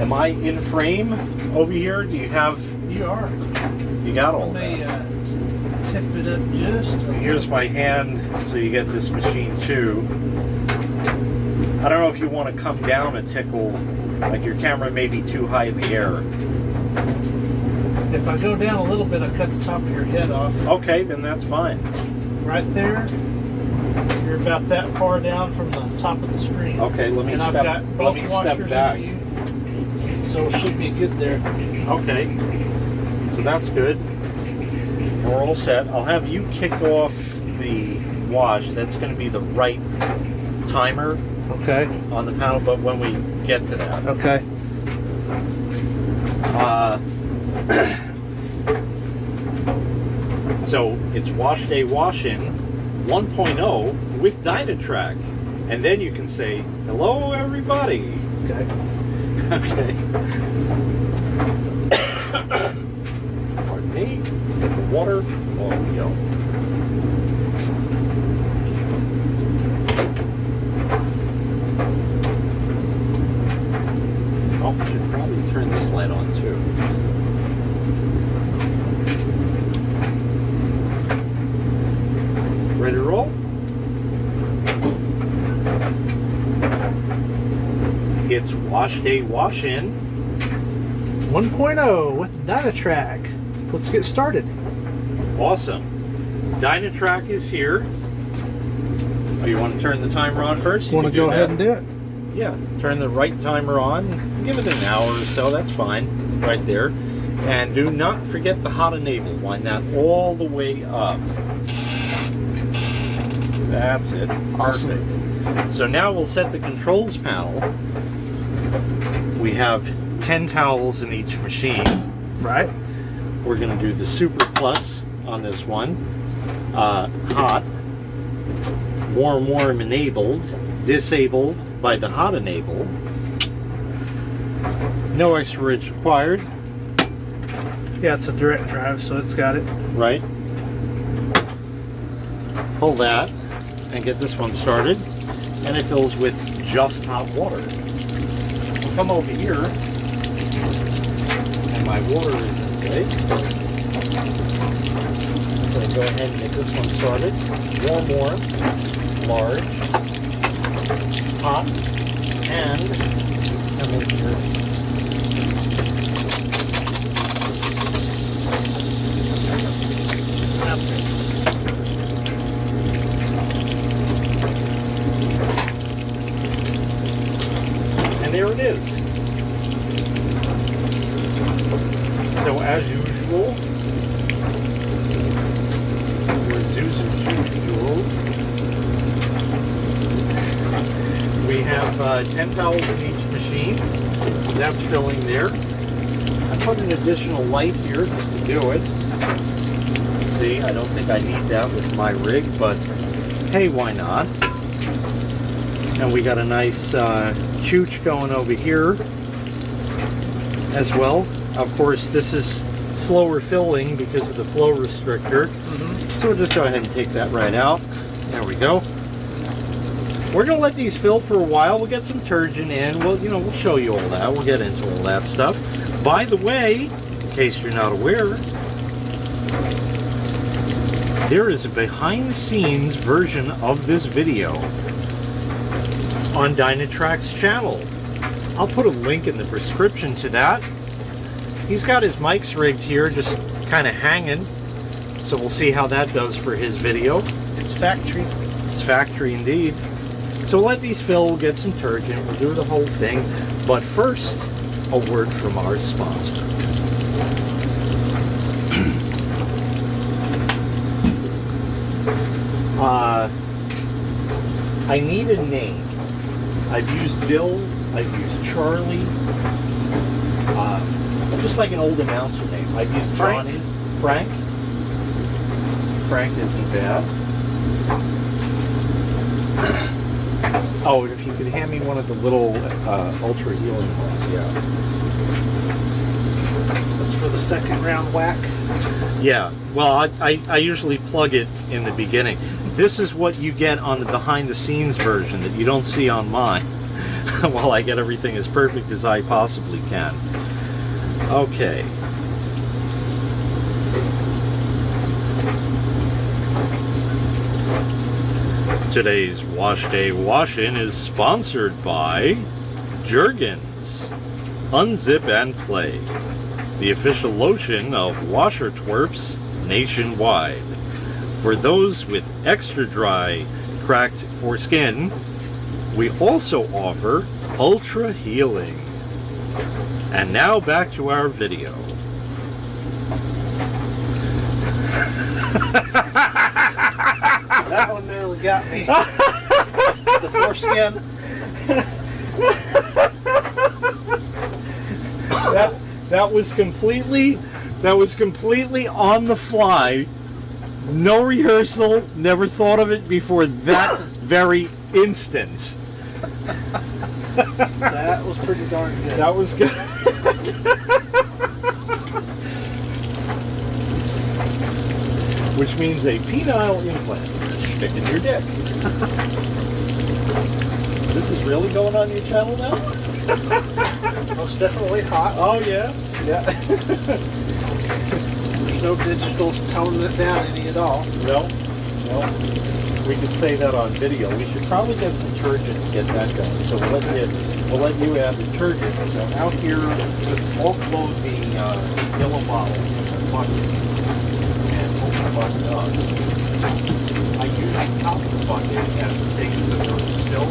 Am I in frame over here? Do you have... You are. You got all Let me that. tip it up just. Here's my hand, so you get this machine too. I don't know if you want to come down a tickle, like your camera may be too high in the air. If I go down a little bit, I cut the top of your head off. Okay, then that's fine. Right there. You're about that far down from the top of the screen. Okay, let me I've got both washers back. in you, so it should be good there. Okay, so that's good. We're all set. I'll have you kick off the wash. That's going to be the right timer Okay. on the panel, but when we get to that. Okay. So it's wash day wash-in 1.0 with Dynatrack. And then you can say, hello everybody. Okay. Okay. Pardon me. Sip of water. Oh, we go. Oh, I should probably turn this light on too. Ready to roll? It's wash day wash-in 1.0 with Dynatrack. Let's get started. Awesome. Dynatrack is here. Oh, you want to turn the timer on first? Want to go ahead and do it? Yeah, turn the right timer on. Give it an hour or so, that's fine. Right there. And do not forget the hot enable. Wind that all the way up. That's it. Perfect. So now we'll set the controls panel. We have 10 towels in each machine. Right. We're going to do the Super Plus on this one. Hot. Warm enabled. Disabled by the hot enable. No extra ridge required. Yeah, it's a direct drive, so it's got it. Right. Pull that and get this one started. And it fills with just hot water. We'll come over here. And my water is in place. I'm going to go ahead and get this one started. Warm, large, hot, and come in here. That's it. And there it is. So as usual, we have 10 towels in each machine. That's filling there. I put an additional light here just to do it. See, I don't think I need that with my rig, but hey, why not? And we got a nice chooch going over here as well. Of course, this is slower filling because of the flow restrictor. So we'll just go ahead and take that right out. There we go. We're going to let these fill for a while. We'll get some turgid in. We'll show you all that. We'll get into all that stuff. By the way, in case you're not aware, there is a behind-the-scenes version of this video on Dynatrack's channel. I'll put a link in the description to that. He's got his mics rigged here, just kind of hanging. So we'll see how that does for his video. It's factory. It's factory indeed. So we'll let these fill, we'll get some turgid, we'll do the whole thing. But first, a word from our sponsor. I need a name. I've used Bill, I've used Charlie, just like an old announcer name. I've used Johnny, Frank. Frank isn't bad. Oh, if you could hand me one of the little ultra healing ones, yeah. That's for the second round whack. Yeah, well, I usually plug it in the beginning. This is what you get on the behind-the-scenes version that you don't see on mine. while I get everything as perfect as I possibly can. Okay. Today's Wash Day Wash-In is sponsored by Jergens. Unzip and Play, the official lotion of washer twerps nationwide. For those with extra dry, cracked, or skin, we also offer Ultra Healing. And now back to our video. That one nearly got me. The foreskin. That was completely on the fly. No rehearsal. Never thought of it before that very instant. That was pretty darn good. That was good. Which means a penile implant stick in your dick. This is really going on your channel now? Most definitely hot. Oh yeah? Yeah. There's no digitals toning it down any at all. No. We could say that on video. We should probably get detergent to get that going. So we'll let you add detergent. So out here, I'll close the yellow bottle in the bucket and open the bucket up. I usually top the bucket as it takes the still.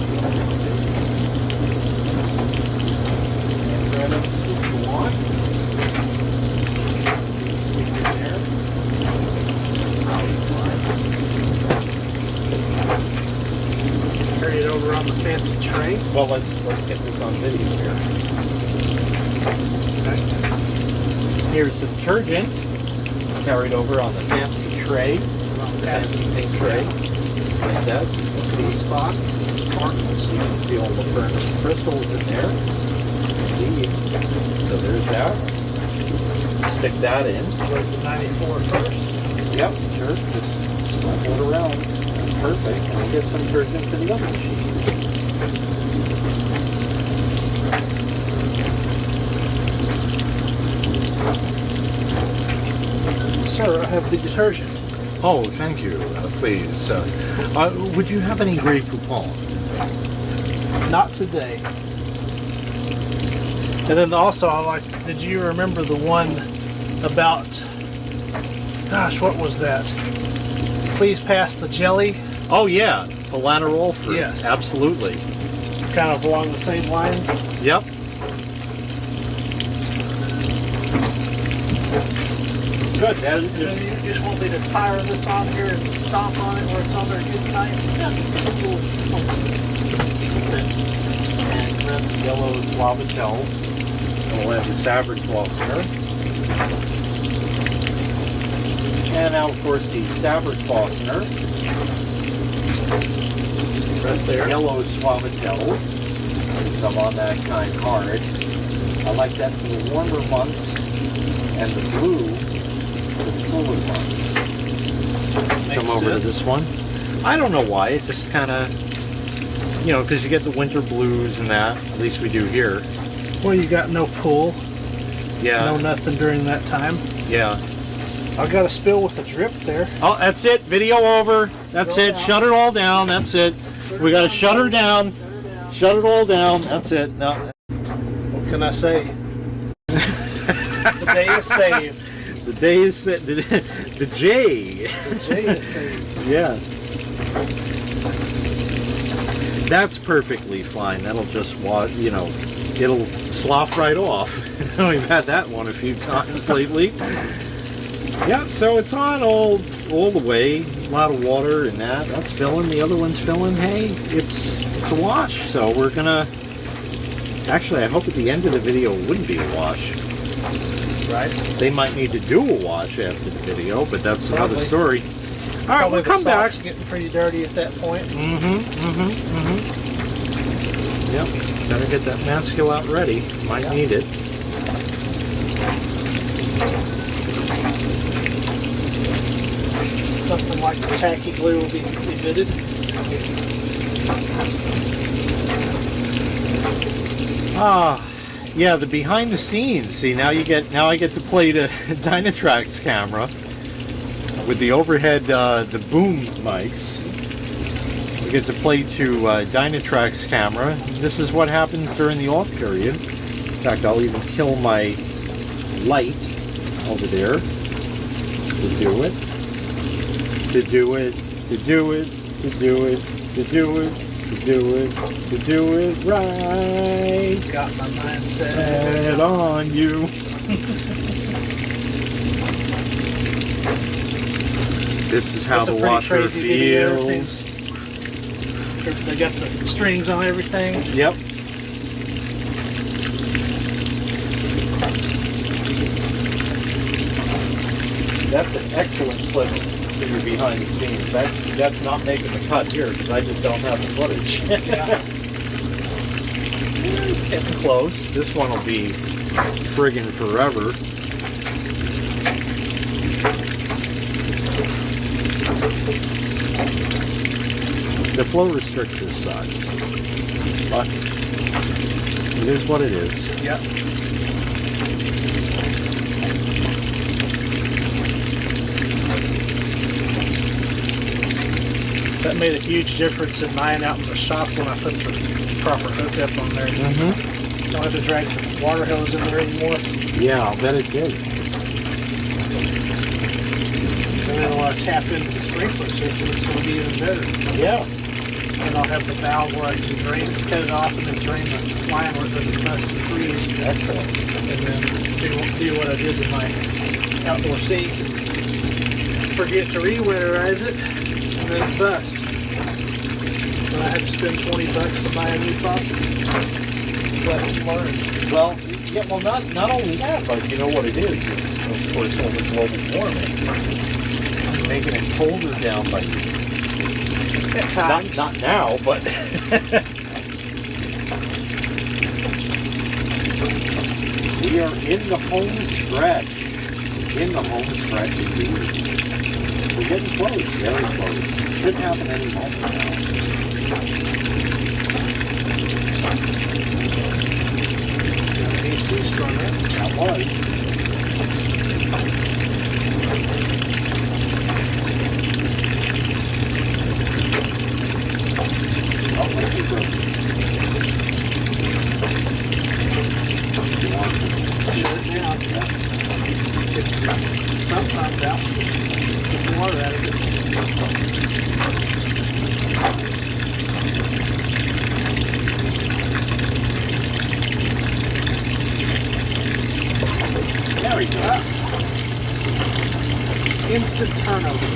And grab it if you want. Stick it in there. Probably fine. Carry it over on the fancy tray. Well, let's get this on video here. Okay. Here's the detergent carried over on the fancy tray, fancy pink tray, like that. These spots, sparkles. You can see all the burning crystals in there. See? So there's that. Stick that in. Go to 94 first. Yep, sure. Just swipe it around. Perfect. And we'll get some detergent to the other machine. Sir, I have the detergent. Oh, thank you. Please. Would you have any Grey Poupon? Not today. And then also, did you remember the one about, gosh, what was that? Please pass the jelly. Oh yeah, Polanerol fruit. Yes. Absolutely. Kind of along the same lines. Yep. Good. That is You just want me to fire this on here and stomp on it where it's on there good time? And then the yellow Suavitel. And we'll have the Savage Flossener. And now, of course, the Savage Flossener. Right there. Yellow Suavitel. Some on that kind hard. I like that for the warmer months. And the blue for the cooler months. Come over to this one. I don't know why. It just kind of, because you get the winter blues and that. At least we do here. Well, you got no pool. Yeah. No nothing during that time. Yeah. I got a spill with a drip there. Oh, that's it. Video over. That's it. Shut it all down. That's it. We got to shut her down. Shut it all down. That's it. No. What can I say? The day is saved. The day is set. The J. The J is saved. Yeah. That's perfectly fine. That'll just it'll slough right off. We've had that one a few times lately. Yeah, so it's on all the way. A lot of water in that. That's filling. The other one's filling. Hey, it's a wash. So we're gonna. Actually, I hope at the end of the video it wouldn't be a wash. Right. They might need to do a wash after the video, but that's another story. All right, we'll come back. Getting pretty dirty at that point. Yep. Better get that mascule out ready. Might need it. Something like the tacky glue will be fitted. Yeah, the behind the scenes. See, now I get to play the Dynatrax camera with the overhead, the boom mics. We get to play to Dynatrax camera. This is what happens during the off period. In fact, I'll even kill my light over there to do it. To do it. To do it. To do it. To do it. To do it right. Got my mindset Head on you. This is how the washer feels. They got the strings on everything. Yep. That's an excellent clip for your behind the scenes. That's not making the cut here because I just don't have the footage. It's getting close. This one will be friggin' forever. The flow restrictor sucks, but it is what it is. Yep. That made a huge difference in mine out in the shop when I put the proper hookup on there. Don't have to drag the water hose in there anymore. Yeah, I'll bet it did. And then when I tap into the sprinkler system, it's going to be even better. Yeah. And I'll have the valve where I can drain it, cut it off, and then drain the line where it doesn't bust and freeze. Excellent. And then do what I did with my outdoor sink. Forget to re-winterize it, and then it's bust. And I had to spend $20 to buy a new faucet. Lesson learned. Well, yeah, well, not only that, but you know what it is of course, all the global warming. Making it colder down by not now, but we are in the home stretch. In the home stretch indeed. We're getting close, very close. Should happen any moment now. AC stronger. That was. Oh, let's do this. You want to Shut it down. yeah. Sometimes out. Put the water out of it. There we go. Instant turnover.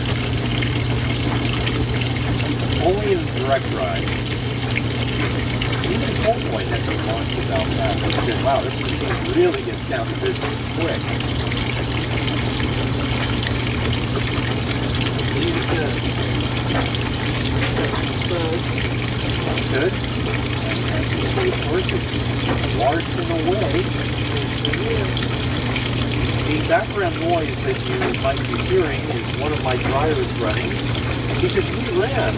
Only in direct drive. Even Homeboy had some launch about that. He said, wow, this machine really gets down to business quick. That's good. And the safe work is washing away. The background noise that you might be hearing is one of my dryers running because we ran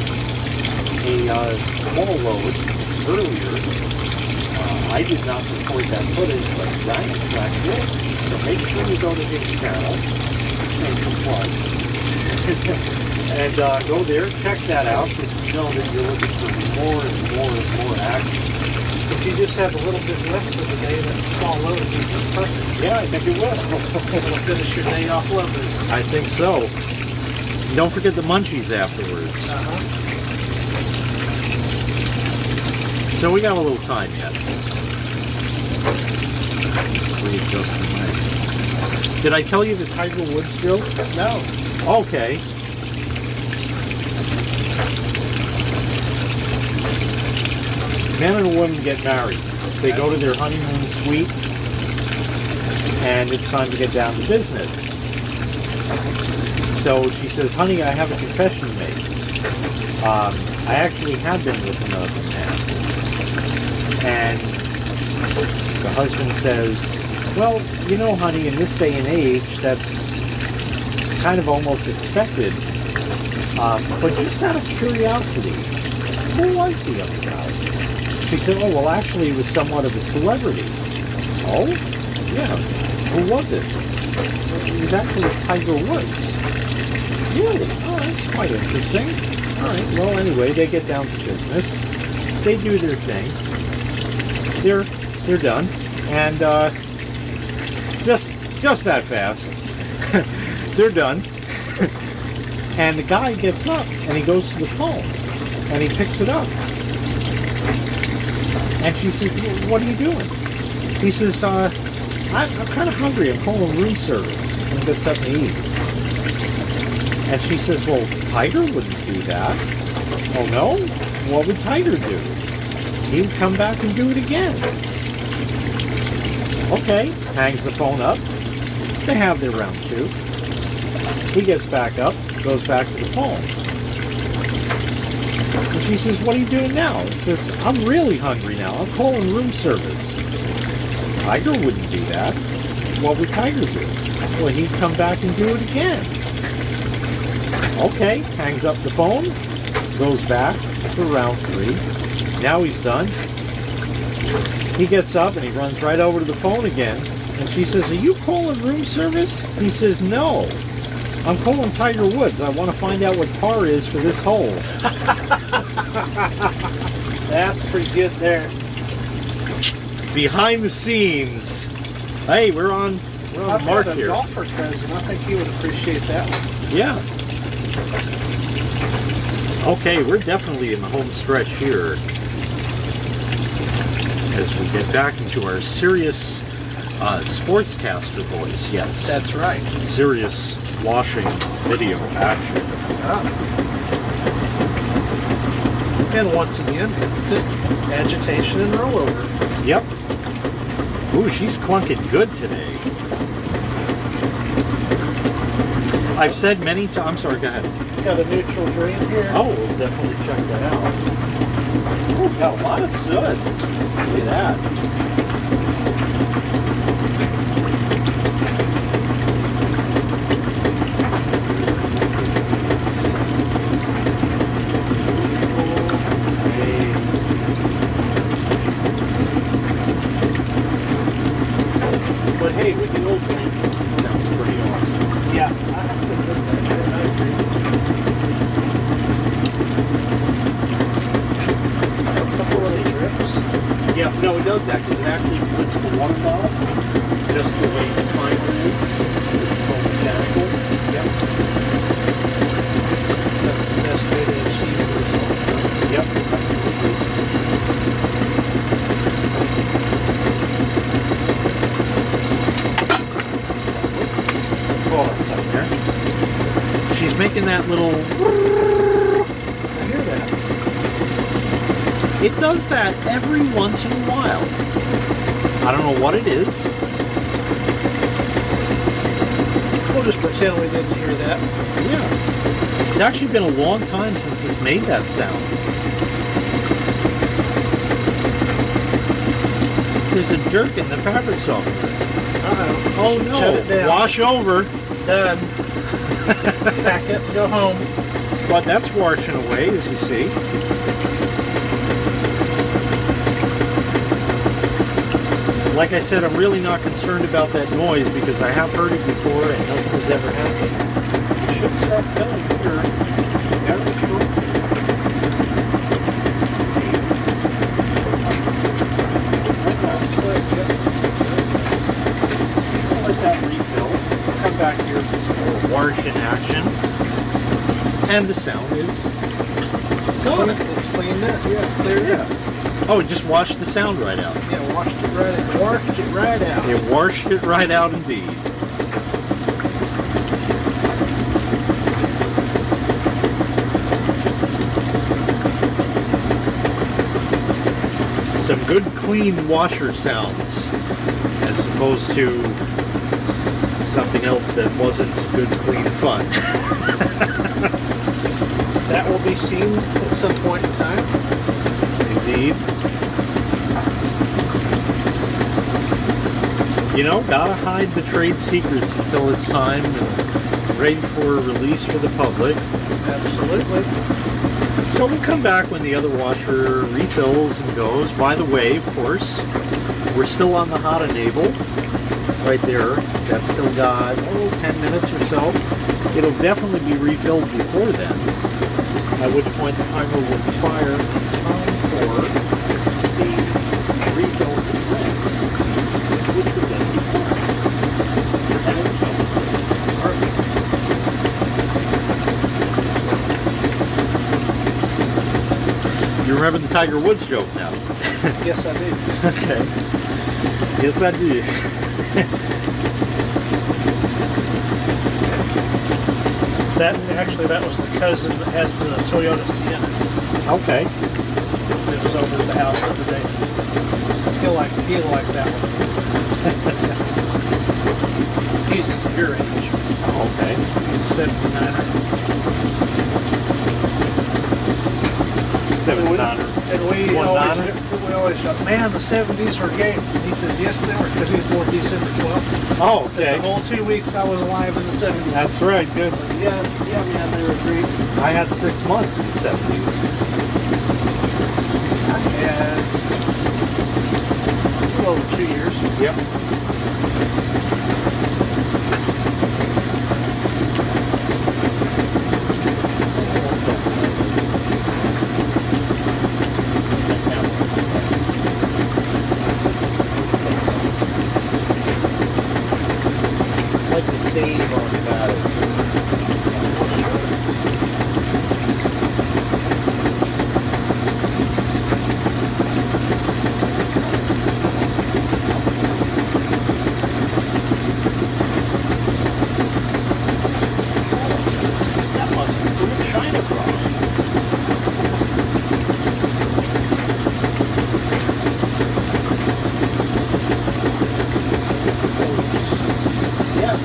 a small load earlier. I did not record that footage, but Dynatrax did. So make sure you go to his channel and subscribe. And go there, check that out, because you know that you're looking for more and more and more action. If you just have a little bit left for the day, that small load will be perfect. Yeah, I think it will. It'll finish your day off lovely. I think so. Don't forget the munchies afterwards. So we got a little time yet. Readjust the mic. Did I tell you the Tiger Woods joke? No. Okay. Man and a woman get married. They go to their honeymoon suite, and it's time to get down to business. So she says, honey, I have a confession to make. I actually have been with another man. And the husband says, well, you know, honey, in this day and age, that's kind of almost expected. But just out of curiosity, who was the other guy? She said, oh, well, actually, it was somewhat of a celebrity. Oh? Yeah. Who was it? It was actually Tiger Woods. Really? Oh, that's quite interesting. All right. Well, anyway, they get down to business. They do their thing. They're done. And just that fast. They're done. And the guy gets up and he goes to the phone and he picks it up. And she says, what are you doing? He says, I'm kind of hungry. I'm calling room service. I'm going to get something to eat. And she says, well, Tiger wouldn't do that. Oh, no? What would Tiger do? He'd come back and do it again. Okay, hangs the phone up. They have their round two. He gets back up, goes back to the phone. And she says, what are you doing now? He says, I'm really hungry now. I'm calling room service. Tiger wouldn't do that. What would Tiger do? Well, he'd come back and do it again. Okay, hangs up the phone, goes back for round three. Now he's done. He gets up and he runs right over to the phone again. And she says, are you calling room service? He says, no. I'm calling Tiger Woods. I want to find out what par is for this hole. That's pretty good there. Behind the scenes. Hey, we're on mark a here. Golfer present. I think he would appreciate that one. Yeah. Okay, we're definitely in the home stretch here as we get back into our serious sportscaster voice. Yes. That's right. Serious washing video action. And once again, instant agitation and rollover. Yep. Ooh, she's clunking good today. I've said many times. I'm sorry, go ahead. Got a neutral drain here. Oh, we'll definitely check that out. Ooh, got a lot of suds. Look at that. But hey, with the old thing, it sounds pretty awesome. Yeah. I have to put that in. I agree. That's a couple of drips. Yeah, no, it does that because it actually flips the water valve just the way the timer is. It's called mechanical. Yep. That's the best way to achieve the results. Yep, absolutely. There. She's making that little. I hear that. It does that every once in a while. I don't know what it is. We'll just pretend we didn't hear that. Yeah. It's actually been a long time since it's made that sound. There's a dirt in the fabric softener. Uh-oh. Oh no. Shut it down. Wash over. Done. Pack it and go home. But that's washing away, as you see. Like I said, I'm really not concerned about that noise because I have heard it before and nothing has ever happened. You should start filling your garbage shortly. Let that refill. Come back here for some more wash in action. And the sound is gone. It's cleaned up. Yeah, cleared up. Oh, just wash the sound right out. Yeah, washed it right out. Washed it right out. It washed it right out indeed. Some good clean washer sounds as opposed to something else that wasn't good clean fun. That will be seen at some point in time. Indeed. You know, gotta hide the trade secrets until it's time and ready for release for the public. Absolutely. So we'll come back when the other washer refills and goes. By the way, of course, we're still on the hot enable right there. That's still got 10 minutes or so. It'll definitely be refilled before then, at which point the timer will expire. Time for the refill of the drinks, which would then be fine. And it will You remember the Tiger Woods joke now? Yes, I do. Okay. Yes, I do. That was the cousin that has the Toyota Sienna. Okay. It was over at the house the other day. He'll like that one. He's your age. Oh, okay. 79er. 79er. And we always thought, man, the 70s were gay. He says, yes, they were, because he was born December 12th. Oh, Said okay. the whole 2 weeks I was alive in the 70s. That's right. Good. So, yeah, man, they were great. I had 6 months in the 70s. I had a little over 2 years. Yep. Save on the battery. That must include China product. Yeah,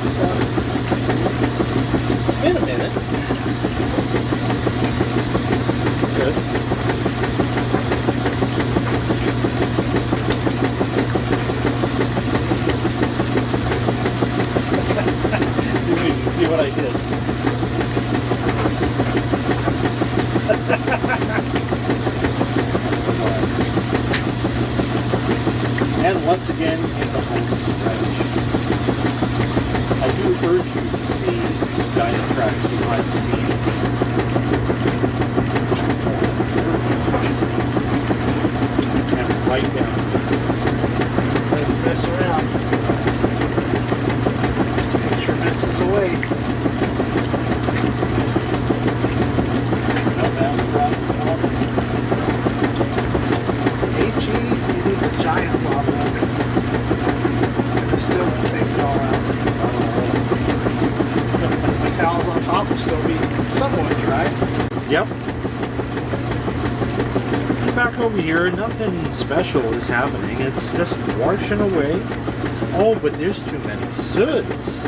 in a minute. Good. You didn't even see what I did. And once again, in the home stretch. I do urge you to see guided tracks behind the scenes. And write down the business. Doesn't mess around. Takes your messes away. No mask around the corner. HE, you need a giant lava. It still won't take it all out. Because the towels on top will still be somewhat dry. Yep. Back over here, nothing special is happening. It's just washing away. Oh, but there's too many suds.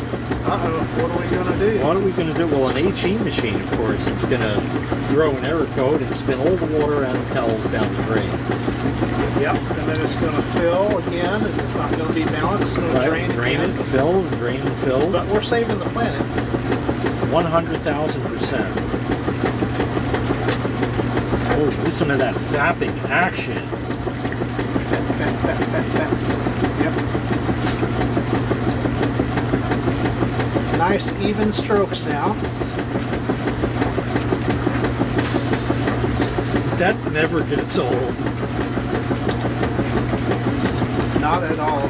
Uh-oh, what are we going to do? What are we going to do? Well, an HE machine, of course, is going to throw an error code and spin all the water and the towels down the drain. Yep, and then it's going to fill again, and it's not going to be balanced. It's going to drain Drain again. and fill, and drain and fill. But we're saving the planet. 100,000%. Oh, listen to that fapping action. Fat. Yep. Nice even strokes now. That never gets old. Not at all.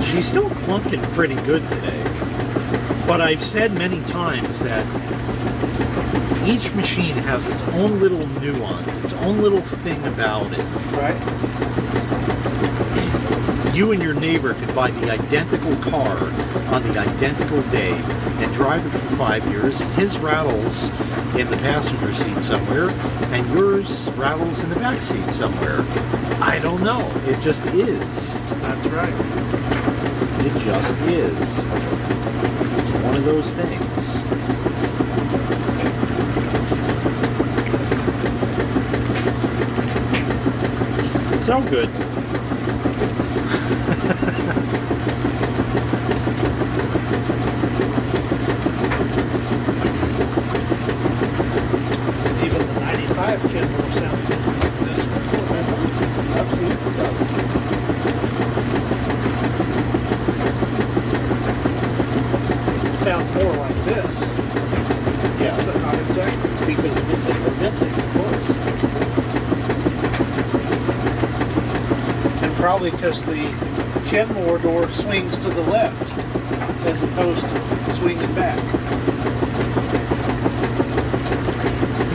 She's still clunking pretty good today. But I've said many times that each machine has its own little nuance, its own little thing about it. Right? You and your neighbor could buy the identical car on the identical day and drive it for 5 years. His rattles in the passenger seat somewhere, and yours rattles in the back seat somewhere. I don't know. It just is. That's right. It just is. It's one of those things. So good. sounds more like this, Yeah, but not exactly. because this is the vintage, of course. And probably because the Kenmore door swings to the left as opposed to swinging back.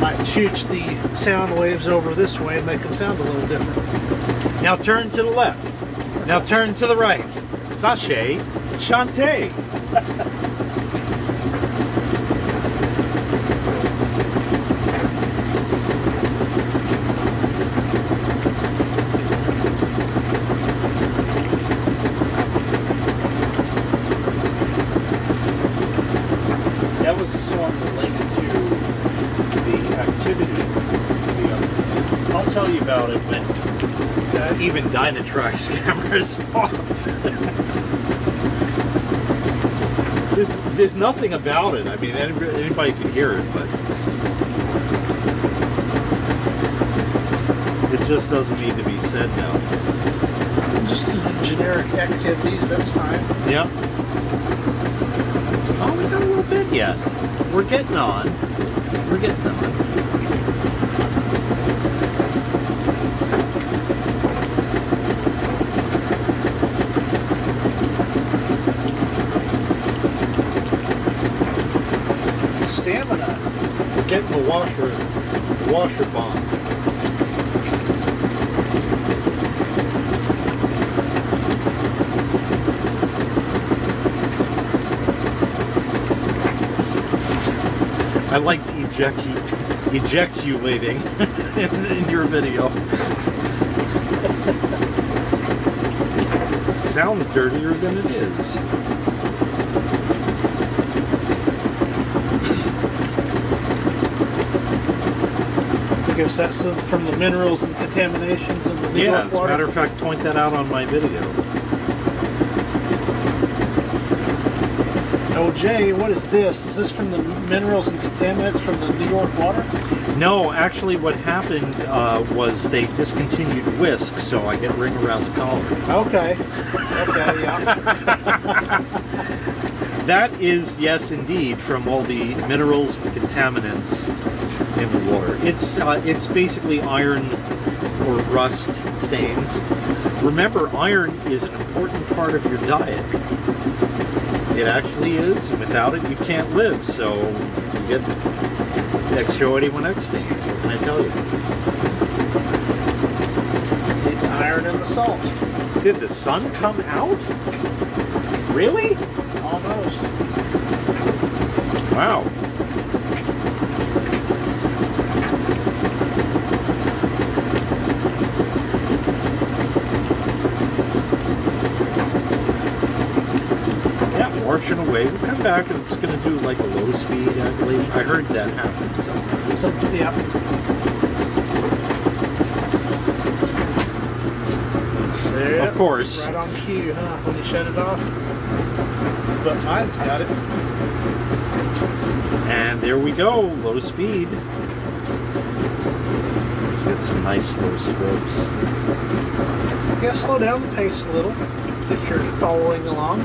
Might chooch the sound waves over this way and make them sound a little different. Now turn to the left. Now turn to the right. Sachet, Chante. That was a song related to the activity. I'll tell you about it when even Dynatrack's camera's off. There's nothing about it. I mean, anybody can hear it, but it just doesn't need to be said now. Just generic activities, that's fine. Yep. Oh, we got a little bit yet. We're getting on. We're getting on. Stamina. We're getting the washer bomb. I like to ejeculating in your video. Sounds dirtier than it is. I guess that's from the minerals and contaminations in the New Yeah, York as a water. matter of fact, point that out on my video. Oh, Jay, what is this? Is this from the minerals and contaminants from the New York water? No, actually what happened was they discontinued whisk, so I get ring around the collar. Okay. Okay, yeah. That is, yes indeed, from all the minerals and contaminants in the water. It's basically iron or rust stains. Remember, iron is an important part of your diet. It actually is, and without it you can't live, so you get XO81X stains. What can I tell you? The iron and the salt. Did the sun come out? Really? Almost. Wow. Marching away. We'll come back and it's going to do like a low speed, I believe. I heard that happen sometimes. So, yeah. There, Of course. Right on cue, huh? When you shut it off. But mine's got it. And there we go, low speed. Let's get some nice slow strokes. Yeah, slow down the pace a little if you're following along.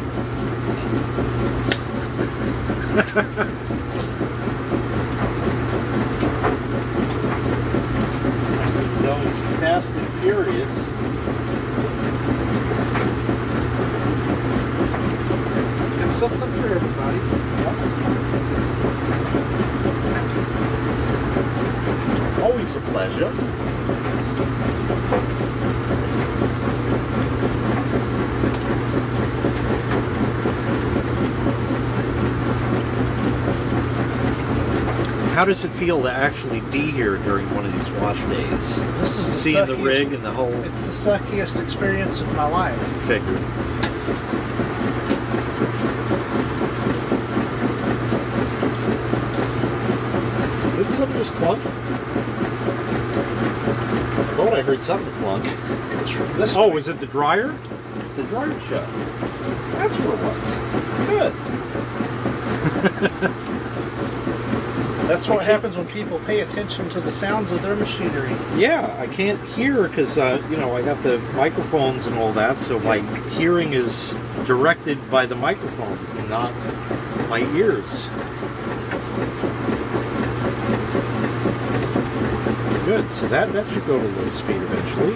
Those Fast and Furious. And something for everybody. Always a pleasure. How does it feel to actually be here during one of these wash days? This is the Seeing the suckiest- rig and the whole It's the suckiest experience of my life. figure. Did something just clunk? I thought I heard something clunk. It's from this Oh, way. was it the dryer? The dryer shut. That's what it was. Good. That's what happens when people pay attention to the sounds of their machinery. Yeah, I can't hear because, I got the microphones and all that, so my hearing is directed by the microphones and not my ears. Good, so that should go to low speed eventually.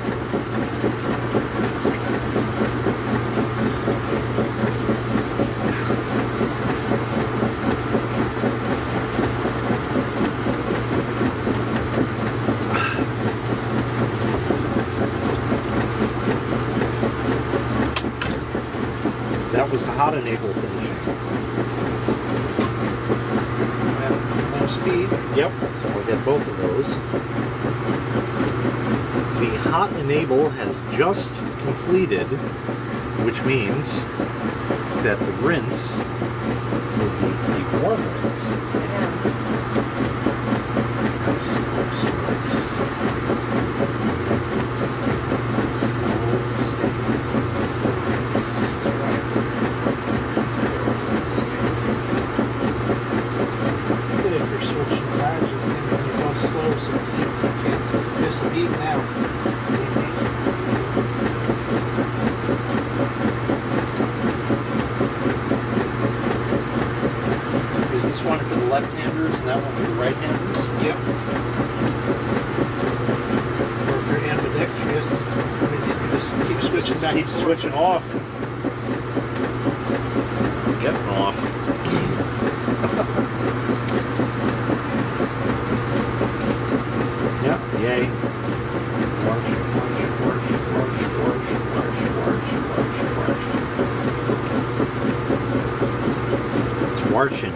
That was the hot enable finishing. Low speed. Yep, so I'll get both of those. The hot enable has just completed, which means that the rinse will be the warm rinse. Is this one for the left-handers and that one for the right-handers? Yep. Or if you're ambidextrous, then you can just keep switching back. Keep switching off. Getting off. Yep, yay. Wash, wash, wash, wash, wash, wash, wash, wash, wash. It's washing.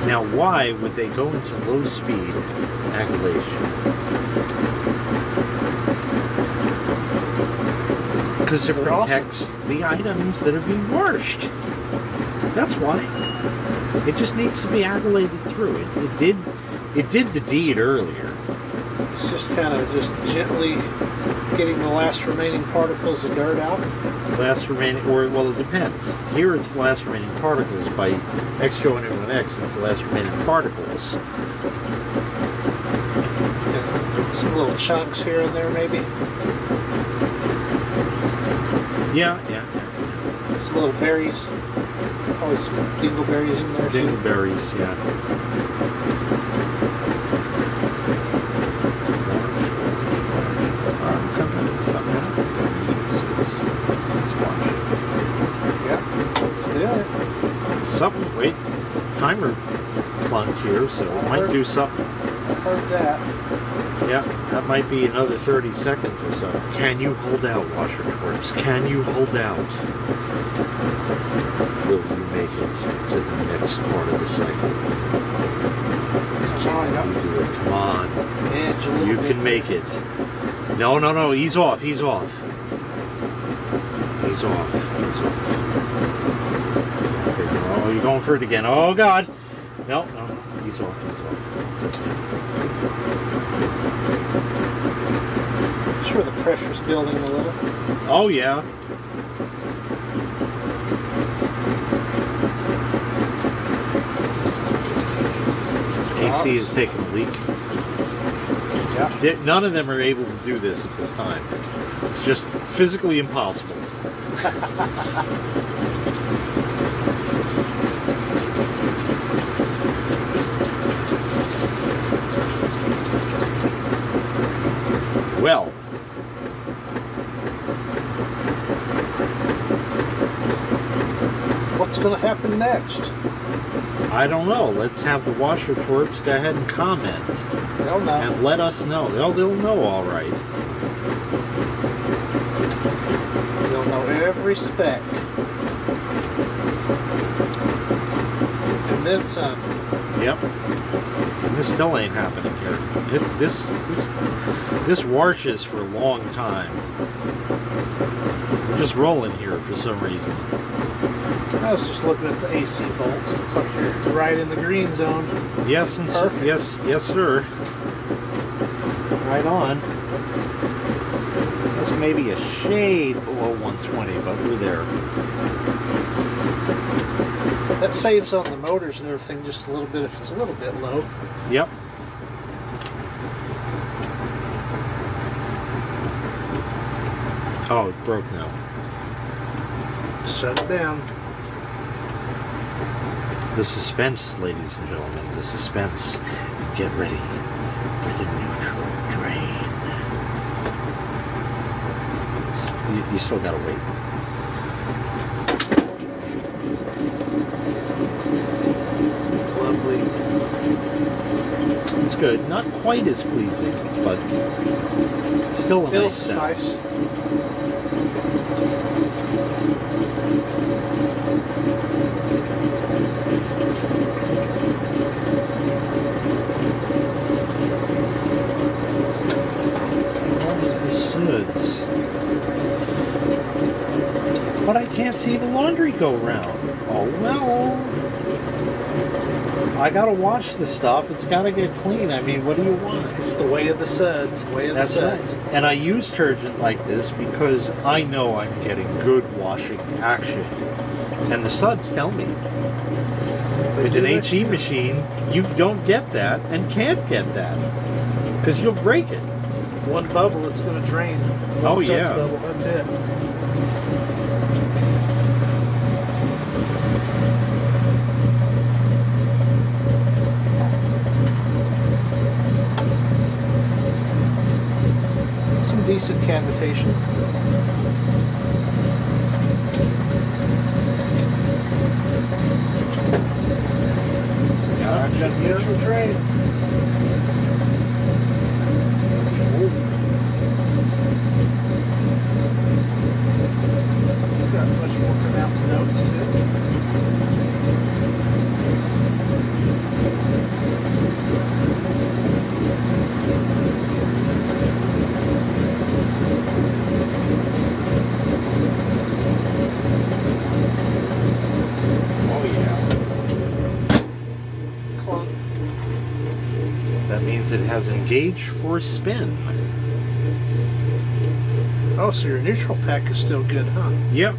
Now, why would they go into low speed activation? Because it protects the items that are being washed. That's why. It just needs to be activated through. It did the deed earlier. It's just kind of just gently getting the last remaining particles of dirt out. Last remaining, or well, it depends. Here it's the last remaining particles. By X showing it with an X, it's the last remaining particles. Yeah, some little chunks here and there, maybe. Yeah. Some little berries. Always some dingleberries in there. Dingleberries, yeah. Something, wait, timer plunked here, so it might do something. I heard that. Yeah, that might be another 30 seconds or so. Can you hold out, washer twerps? Can you hold out? Will you make it to the next part of the cycle? Can you do it? Come on. You can make it. No, ease off, ease off. Ease off, ease off. Oh, you're going for it again. Oh, God. No, ease off, ease off. Sure, the pressure's building a little. Oh, yeah. AC is taking a leak. Yeah. None of them are able to do this at this time. It's just physically impossible. Well, what's going to happen next? I don't know. Let's have the washer twerps go ahead and comment. They'll know. And let us know. They'll know all right. They'll know every spec. And then some. Yep. And this still ain't happening here. This washes for a long time. We're just rolling here for some reason. I was just looking at the AC volts. Looks like you're right in the green zone. Yes, and perfect. Yes, sir. Right on. That's maybe a shade below 120, but we're there. That saves on the motors and everything just a little bit if it's a little bit low. Yep. Oh, it broke now. Shut it down. The suspense, ladies and gentlemen, the suspense. Get ready for the neutral drain. You still gotta wait. Lovely. It's good. Not quite as pleasing, but still a It'll nice sound. suffice. But I can't see the laundry go round. Oh well. I gotta wash the stuff. It's gotta get clean. I mean, what do you want? It's the way of the suds. Way of That's the suds. right. And I use detergent like this because I know I'm getting good washing action. And the suds tell me. With an HE machine, you don't get that and can't get that. Because you'll break it. One bubble, it's going to drain. One Oh, suds yeah. Bubble, that's it. Some decent cavitation. Yeah, Got the neutral drain. It's got much more pronounced notes to it. Oh yeah. Clunk. That means it has engaged for spin. Oh, so your neutral pack is still good, huh? Yep.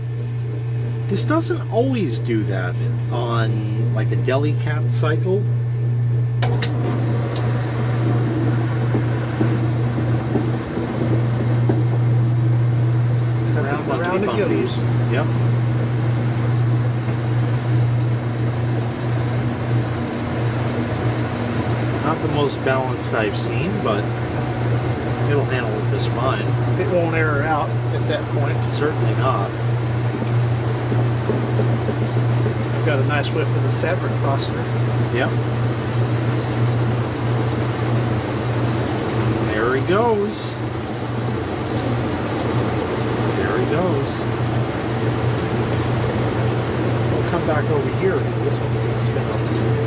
This doesn't always do that on like a deli cat cycle. It's got Round the and round it bumpy goes. bumpies. Yep. Not the most balanced I've seen, but it'll handle it just fine. It won't error out at that point. Certainly not. I've got a nice whiff of the Sabric Foster. Yep. There he goes. There he goes. We'll come back over here. This one's going to spin up too.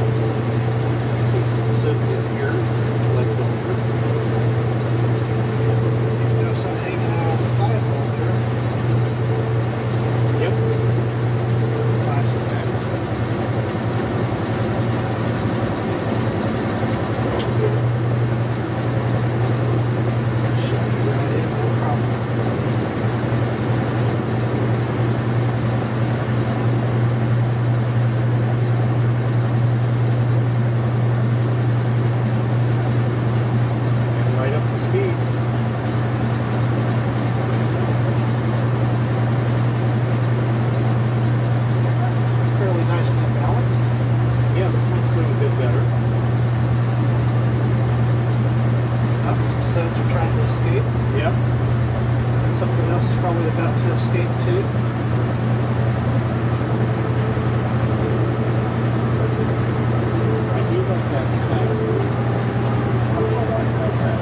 See some suds in here. Left over. You know, some hanging out on the sidewall there. Yep. It's nice effect. Shove it right in, no problem. Right up to speed. It's fairly nicely balanced. Yeah, this one's doing a bit better. Some suds are trying to escape. Yep. Something else is probably about to escape too. I do like that kind of. I don't know why it does that.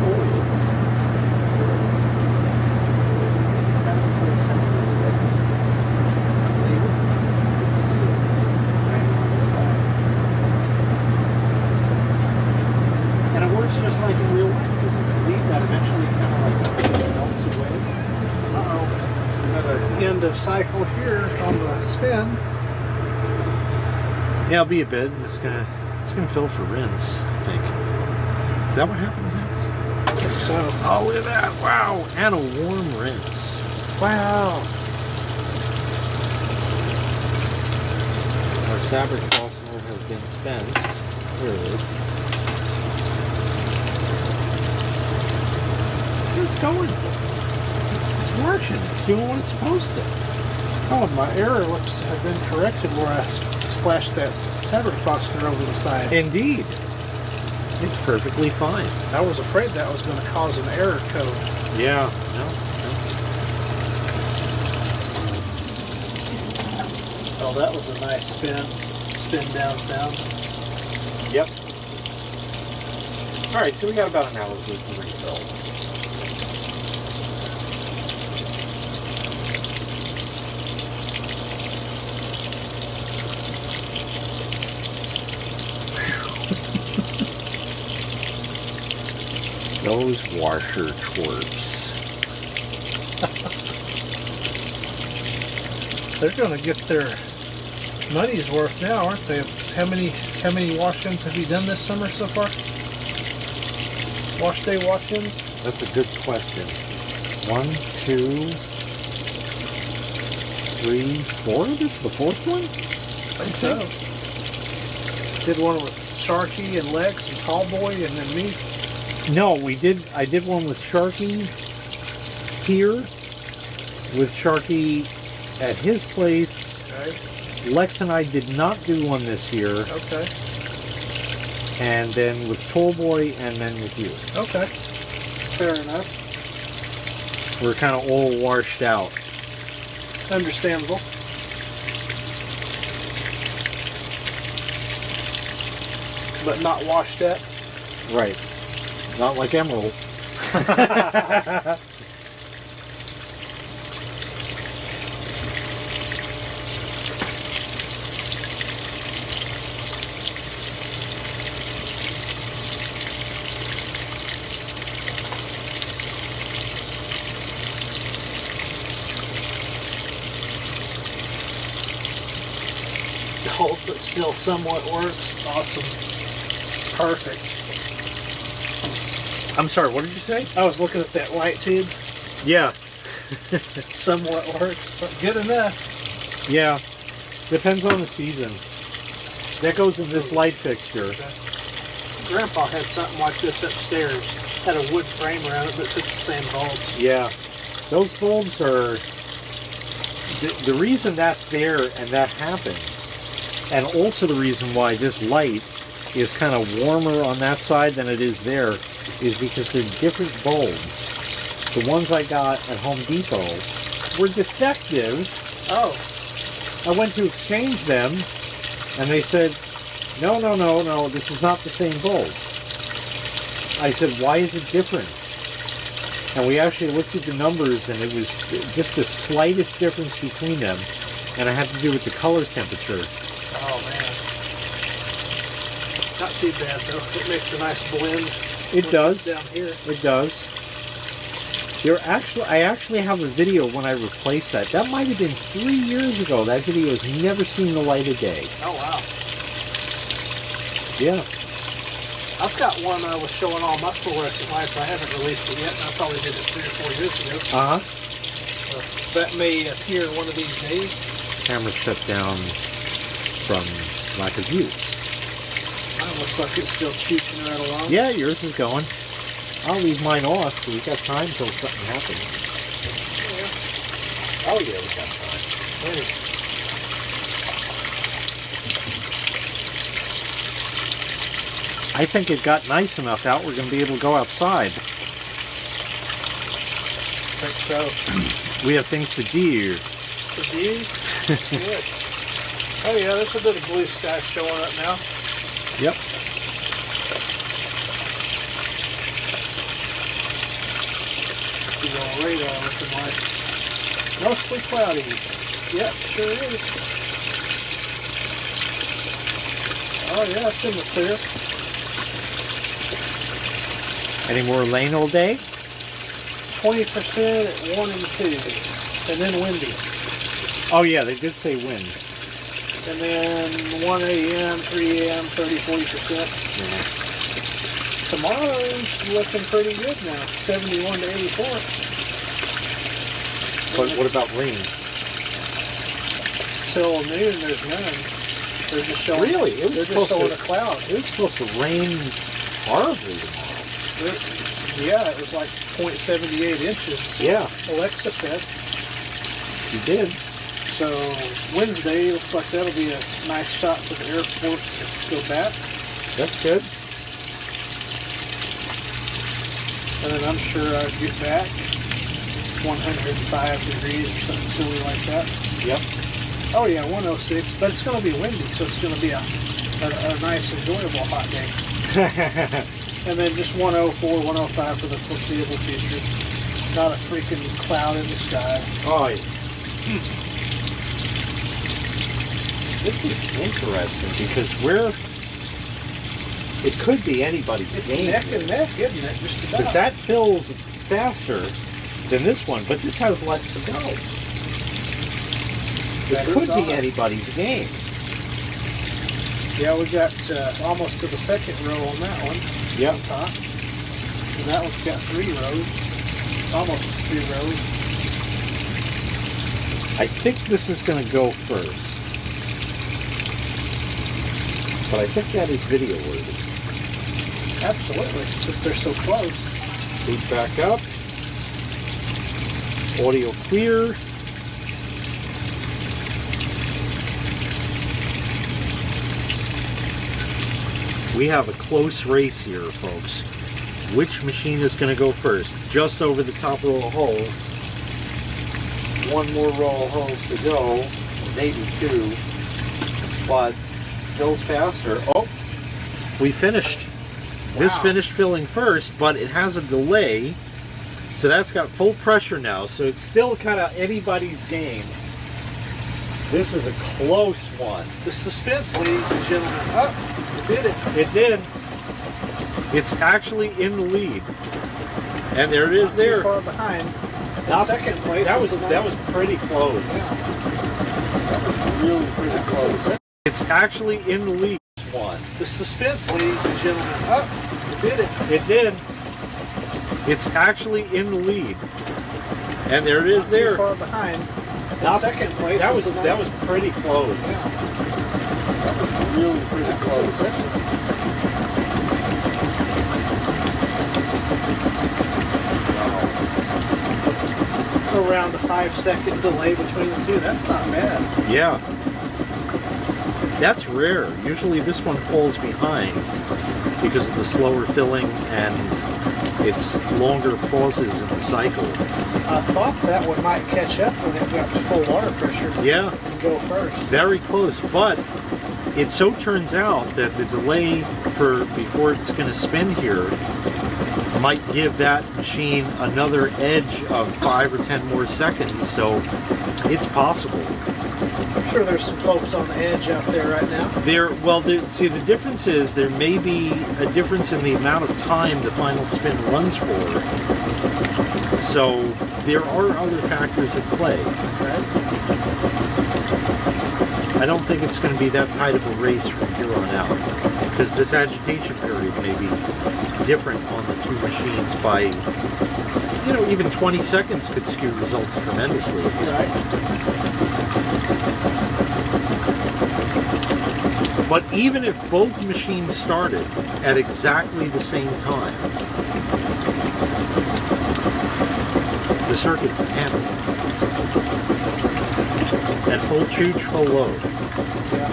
Always. It's got a cool sound to it. It sits right on the side. And it works just like in real life, because if you leave that, eventually kind of like melts away. Uh-oh. Got an end of cycle here on the spin. Yeah, it'll be a bit. It's gonna fill for rinse, I think. Is that what happens next? So, Oh, look at that! Wow, and a warm rinse. wow. Our fabric softener has been spent. Here it is. It's going. It's working. It's doing what it's supposed to. Oh, my error looks to have been corrected where I splashed that fabric softener over the side. Indeed. It's perfectly fine. I was afraid that was going to cause an error code. Yeah. No. Oh, that was a nice spin down sound. Yep. All right, so we got about an hour's worth of refill. Those washer twerps. They're going to get their money's worth now, aren't they? How many wash-ins have you done this summer so far? Wash day wash-ins? That's a good question. 1, 2, 3, 4. This is the fourth one? I think so. Did one with Sharky and Lex and Tallboy and then me. No, I did one with Sharky here, with Sharky at his place. Okay. Lex and I did not do one this year. Okay. And then with Tallboy and then with you. Okay. Fair enough. We're kind of all washed out. Understandable. But not washed up. Right. Not like Emerald. Holds but still somewhat works. Awesome. Perfect. I'm sorry, what did you say? I was looking at that light tube. Yeah. Somewhat works. Good enough. Yeah. Depends on the season. That goes in this light fixture. Grandpa had something like this upstairs. Had a wood frame around it, but took the same bulbs. Yeah. Those bulbs are... The reason that's there and that happens, and also the reason why this light is kind of warmer on that side than it is there, is because they're different bulbs. The ones I got at Home Depot were defective. Oh. I went to exchange them, and they said, no, this is not the same bulb. I said, why is it different? And we actually looked at the numbers, and it was just the slightest difference between them, and it had to do with the color temperature. Oh, man. Not too bad, though. It makes a nice blend. It does. Down here. It does. I actually have a video when I replaced that. That might have been 3 years ago. That video has never seen the light of day. Oh, wow. Yeah. I've got one I was showing all my fluorescent lights. I haven't released it yet, and I probably did it 3 or 4 years ago. Uh-huh. So that may appear one of these days. Camera shut down from lack of use. Mine looks like it's still shooting right along. Yeah, yours is going. I'll leave mine off, so we got time until something happens. Yeah. Oh yeah, we got time. Hey. I think it got nice enough out, we're going to be able to go outside. I think so. We have things to do. To do? Good. Oh yeah, there's a bit of blue sky showing up now. Yep. He's on radar looking like. Mostly cloudy. Yep, sure is. Oh yeah, it's in the clear. Any more rain all day? 20% at 1 and 2. And then windy. Oh yeah, they did say wind. And then 1 a.m., 3 a.m., 30, 40%. Yeah. Tomorrow's looking pretty good now. 71 to 84. But what about rain? Till noon, there's none. They're just showing. Really? It was They're just showing a supposed cloud. It was supposed to rain horribly tomorrow. Yeah, it was like 0.78 inches. Yeah, Alexa said. you did. So Wednesday looks like that'll be a nice shot for the airport to go back. That's good. And then I'm sure I'll get back 105 degrees or something silly like that. Yep. Oh yeah, 106, but it's going to be windy, so it's going to be a nice, enjoyable hot day. And then just 104, 105 for the foreseeable future. Not a freaking cloud in the sky. Oh, yeah. This is interesting because it could be anybody's It's game. neck and neck, isn't it? Just Because about. that fills faster than this one, but this has less to go. It could be anybody's game. Yeah, we got almost to the second row on that one. Yep. On top. And that one's got 3 rows. Almost 3 rows. I think this is going to go first. But I think that is video worthy. Absolutely, since they're so close. Boot back up. Audio clear. We have a close race here, folks. Which machine is going to go first? Just over the top row of holes. One more row of holes to go, maybe 2. But fills faster. Oh, we finished. This Wow. finished filling first, but it has a delay. So that's got full pressure now. So it's still kind of anybody's game. This is a close one. The suspense, ladies and gentlemen. Oh, it did it. It did. It's actually in the lead. And there it is Not there. too far behind. In Not- second place. That is was the that one- was pretty close. Yeah. Really pretty close. It's actually in the lead. One. The suspense, ladies and gentlemen. Oh, it did it. It did. It's actually in the lead. And there it is Not there. Too far behind. In Not- second place. That is was the one- that was pretty close. Yeah. Really pretty close. Around a 5-second delay between the two. That's not bad. Yeah. That's rare. Usually this one falls behind because of the slower filling and its longer pauses in the cycle. I thought that one might catch up when it got to full water pressure. Yeah, And go first. very close. But it so turns out that the delay for before it's going to spin here might give that machine another edge of 5 or 10 more seconds. So it's possible. I'm sure there's some folks on the edge out there right now. See, the difference is there may be a difference in the amount of time the final spin runs for. So there are other factors at play. Right? I don't think it's going to be that tight of a race from here on out because this agitation period may be different on the 2 machines by, even 20 seconds could skew results tremendously. Right. But even if both machines started at exactly the same time, the circuit can handle it. At full chooch, full load. Yeah.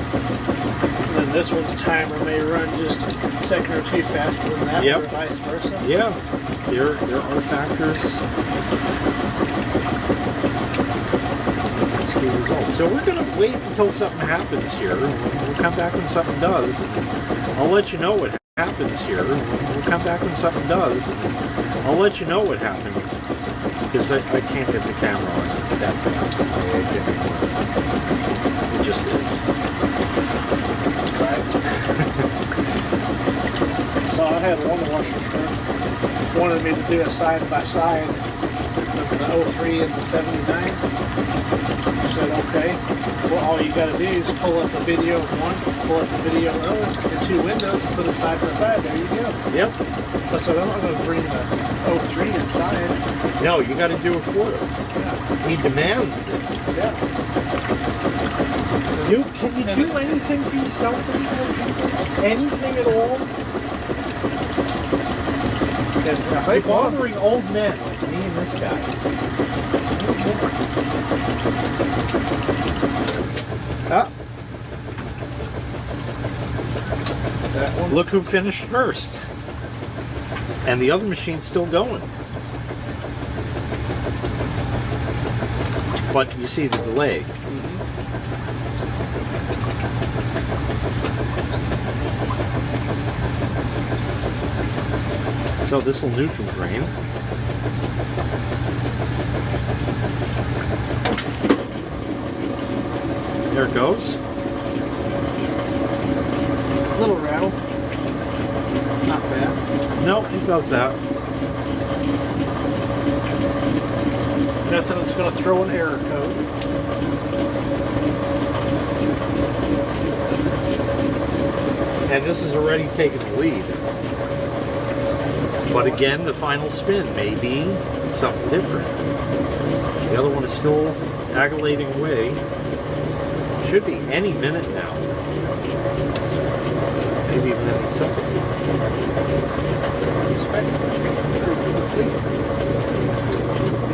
And then this one's timer may run just a second or 2 faster than that, Yep. or vice versa. Yeah, there are factors that skew results. So we're going to wait until something happens here. We'll come back when something does. I'll let you know what happens here. We'll come back when something does. I'll let you know what happens. Because I can't get the camera on that fast. It just is. Right. So I had one washer wanted me to do a side-by-side of the 03 and the 79. I said, okay. Well, all you got to do is pull up the video of one, pull up the video of the other, the two windows, and put them side by side. There you go. Yep. I said, I'm not going to bring the 03 inside. No, you got to do it for him. Yeah. He demands it. Yeah. Can you do anything for yourself anymore? Anything at all? And You're bothering old men like me and this guy. Ah. that one. Look who finished first. And the other machine's still going. But you see the delay. So this will neutral drain. There it goes. Little rattle. Not bad. No, it does that. Nothing that's going to throw an error code. And this is already taking the lead. But again, the final spin may be something different. The other one is still agulating away. Should be any minute now. Maybe even any second.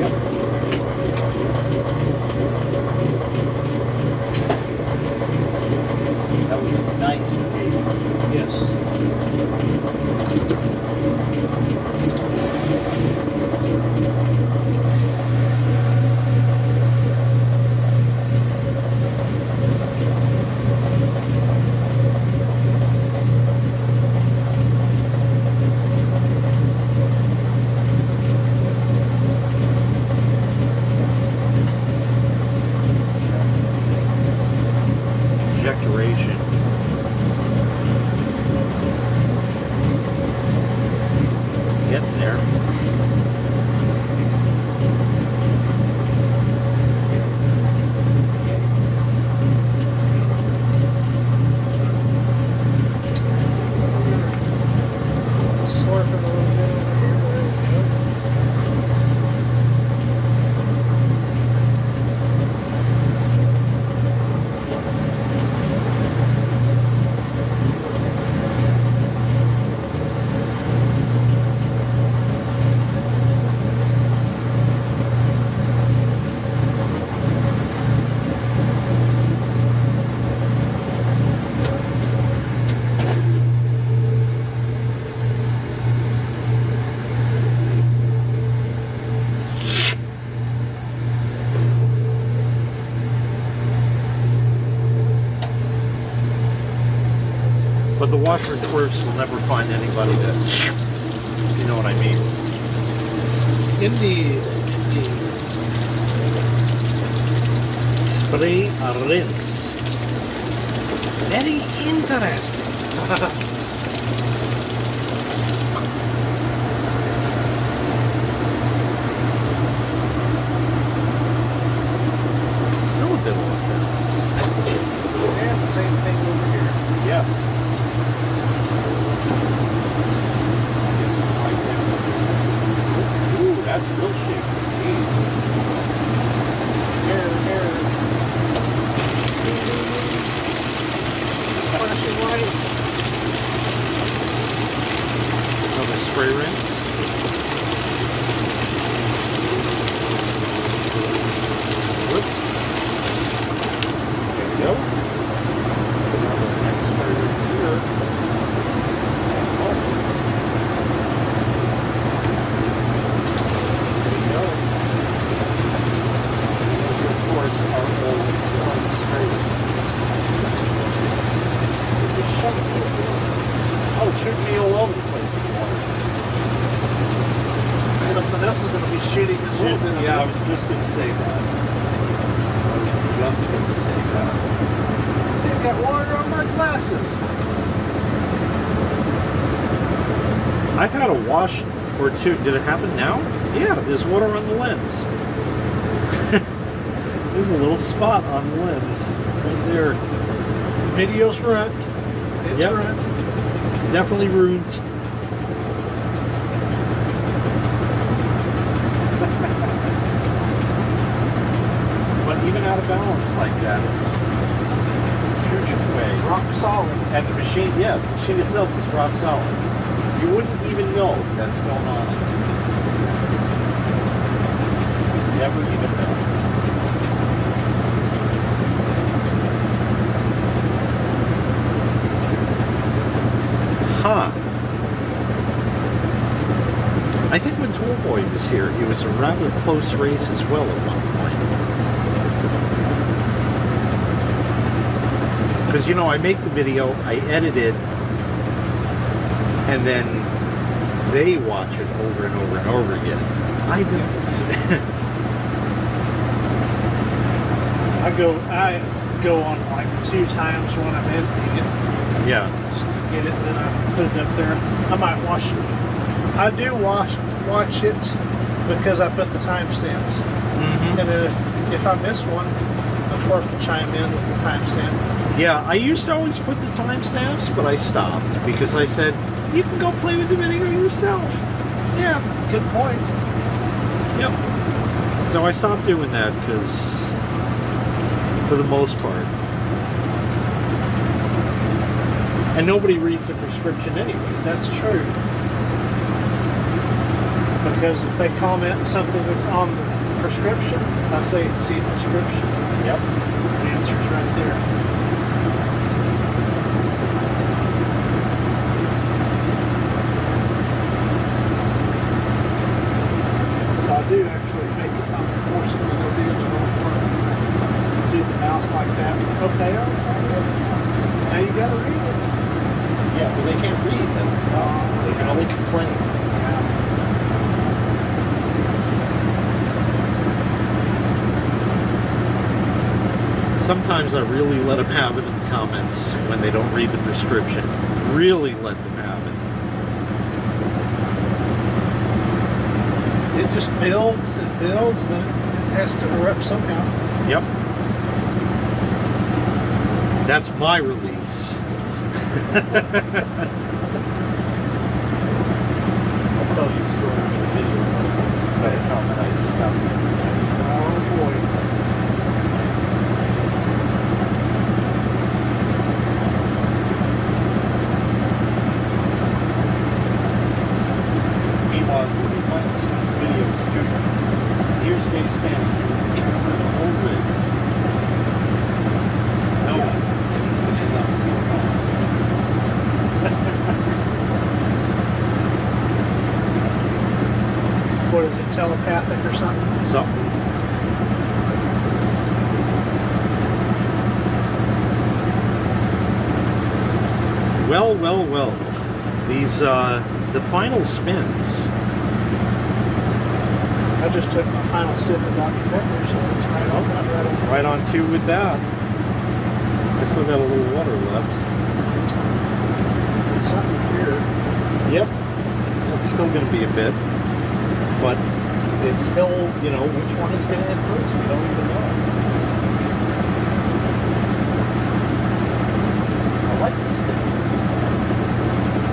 Yep. That was a nice game. Yes. Ejectoration. Getting there. Slurping a little bit over here. There we go. But the washer and twirls will never find anybody that, you know what I mean. Indeed. Spray and rinse. Very interesting. Still a bit like that. And the same thing over here. Yes. Ooh, that's real shaky. Jeez. Here. Flashing light. Another spray rinse. Whoops. There we go. Another next spray rinse here. Oh. There we go. Those, of course, are all one spray rinses. Oh, it should be all over the place with water. Something else is going to be shitty as well. Yeah, I was just going to say that. They've got water on my glasses. I've had a wash or two. Did it happen now? Yeah, there's water on the lens. There's a little spot on the lens right there. Video's ruined. It's Yep. ruined. Definitely ruined. But even out of balance like that, it just shoots your way. Rock solid. And the machine, yeah, the machine itself is rock solid. You wouldn't even know that's going on. Never even know. Huh. I think when Toolboy was here, it was a rather close race as well at one point. Because, you know, I make the video, I edit it, and then they watch it over and over and over again. I go on like 2 times when I'm editing it. Yeah. Just to get it, and then I put it up there. I might watch it. I do watch it because I put the timestamps. Mm-hmm. And then if I miss one, the twerk will chime in with the timestamp. Yeah, I used to always put the timestamps, but I stopped because I said, you can go play with the video yourself. Yeah. Good point. Yep. So I stopped doing that because, for the most part, and nobody reads the prescription anyways. That's true. Because if they comment something that's on the prescription, I say, see prescription. Yep. The answer's right there. So I do actually make it, I'm forcing them to do the wrong part. Do the mouse like that. Okay, all right. Now you gotta read it. Yeah, but they can't read. That's the problem. They can only complain. Sometimes I really let them have it in the comments when they don't read the prescription. Really let them have it. It just builds and builds, and then it has to erupt somehow. Yep. That's my release. I'll tell you a story in the video. But a comment I just got. Oh boy. Meanwhile, when he finds videos too, here's me standing here with the whole rig. No one. And he's going to end up with these comments. What is it, telepathic or something? Something. Well, well, well. These, the final spins. I just took my final sip of Dr. Pepper, so it's right on. Right on cue with that. I still got a little water left. There's something here. Yep. It's still going to be a bit. But it's still, you know, which one is going to hit first? We don't even know. I like the spins.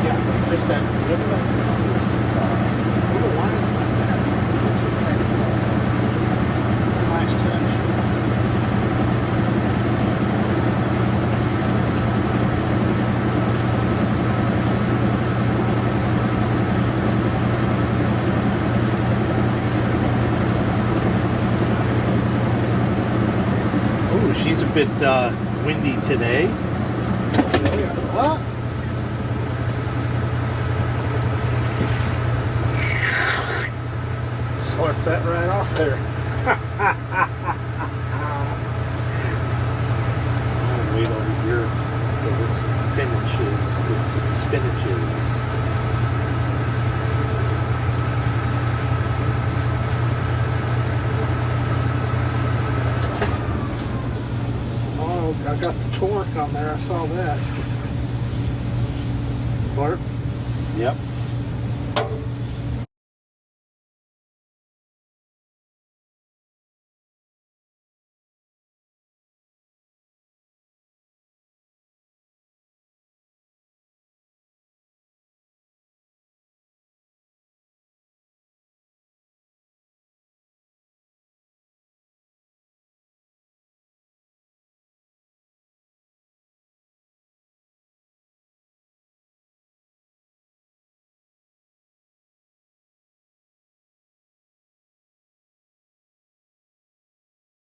Yeah. Just that, whatever that sound is, it's Little lines like that. It's a nice touch. Ooh, she's a bit windy today. What? Slurp that right off there. I'll wait over here until this finishes its spinaches. Oh, I got the torque on there. I saw that. Slurp. Yep.